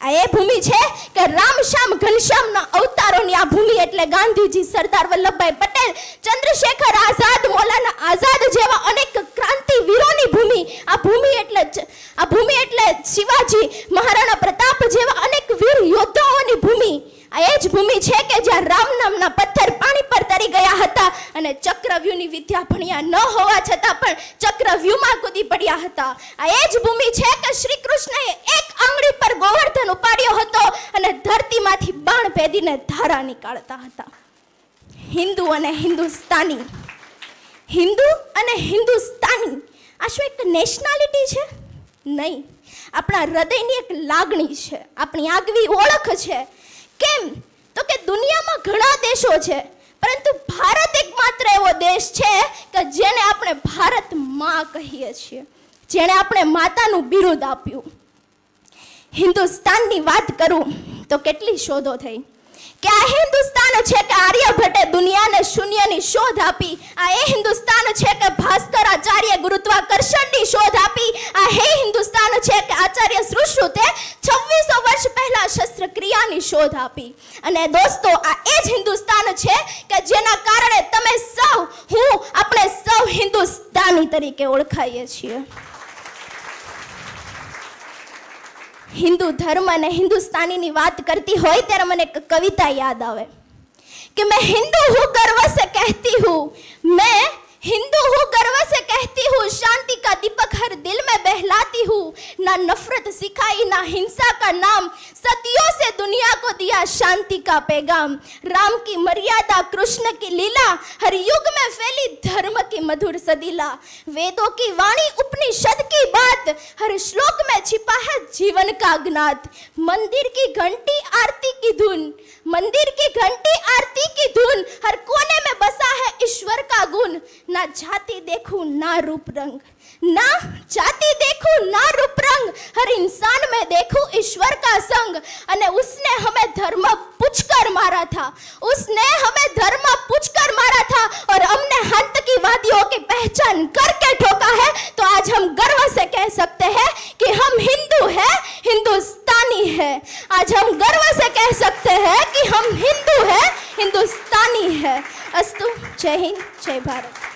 આ એ ભૂમિ છે કે રામ શ્યામ ઘનશ્યામના અવતારોની આ ભૂમિ એટલે ગાંધીજી, સરદાર વલ્લભભાઈ પટેલ, ચંદ્રશેખર આઝાદ, મૌલાના આઝાદ જેવા અનેક ક્રાંતિવીરોની ભૂમિ. આ ભૂમિ એટલે શિવાજી, મહારાણા પ્રતાપ જેવા અનેક વીર યોદ્ધાઓની ભૂમિ. આ એ જ ભૂમિ છે કે જ્યાં રામ નામના પથ્થર પાણી પર તરી ગયા હતા અને ચક્રવ્યૂહની વિદ્યા ભણ્યા ન હોવા છતાં પણ ચક્રવ્યૂહમાં કૂદી પડ્યા હતા. આ એ જ ભૂમિ છે કે શ્રી કૃષ્ણએ એક આંગળી પર ગોવર્ધન ઉપાડ્યો હતો અને ધરતીમાંથી બાણ ભેદીને ધારા નીકાળતા હતા. હિન્દુ અને હિન્દુસ્તાની, હિન્દુ અને હિન્દુસ્તાની આ શું એક નેશનાલિટી છે? નહીં, આપણા હૃદયની એક લાગણી છે, આપણી આગવી ઓળખ છે. કેમ તો કે દુનિયામાં ઘણા દેશો છે, પરંતુ ભારત એકમાત્ર એવો દેશ છે કે જેને આપણે ભારત માં કહીએ છીએ, જેણે આપણે માતાનું બિરુદ આપ્યું. હિન્દુસ્તાનની વાત કરું તો કેટલી શોધો થઈ કે આ હિન્દુસ્તાન છે કે આર્યભટ્ટે દુનિયાને શૂન્યની શોધ આપી. આ એ હિન્દુસ્તાન છે કે ભાસ્કરાચાર્ય ગુરુત્વાકર્ષણની શોધ આપી. આ હે હિન્દુસ્તાન છે કે આચાર્ય સુશ્રુતે 2600 વર્ષ પહેલા શસ્ત્રક્રિયાની શોધ આપી. અને દોસ્તો, આ એ જ હિન્દુસ્તાન છે કે જેના કારણે તમે સૌ, આપણે સૌ હિન્દુસ્તાની તરીકે ઓળખાઈએ છીએ. હિન્દુ ધર્મ અને હિન્દુસ્તાનીની વાત કરતી હોય ત્યારે મને એક કવિતા યાદ આવે કે मैं हिंदू हूँ गर्व से कहती हूँ, मैं हिंदू हूँ गर्व से कहती हूँ, शांति का दीपक हर दिल में बहलाती हूँ, ना नफरत सिखाई ना हिंसा का नाम, सदियों से दुनिया को दिया शांति का पैगाम, राम की मर्यादा कृष्ण की लीला, हर युग में फैली धर्म की मधुर सदीला, वेदों की वाणी उपनिषद की बात, हर श्लोक में छिपा है जीवन का ज्ञात, मंदिर की घंटी आरती की धुन, मंदिर की घंटी आरती की धुन, हर कोने में बसा है ईश्वर का गुण, ना जाति देखूं ना रूप रंग, ना जाति देखूं ना रूप रंग, हर इंसान में देखूं ईश्वर का संग. અને उसने हमें धर्म पूछकर मारा था, उसने हमें धर्म पूछकर मारा था और हमने आतंकवादियों की पहचान करके ठोका है. तो आज हम गर्व से कह सकते हैं कि हम हिंदू हैं, हिंदुस्तानी हैं. आज हम गर्व से कह सकते हैं कि हम हिंदू हैं, हिंदुस्तानी हैं. अस्तु. जय हिंद, जय भारत.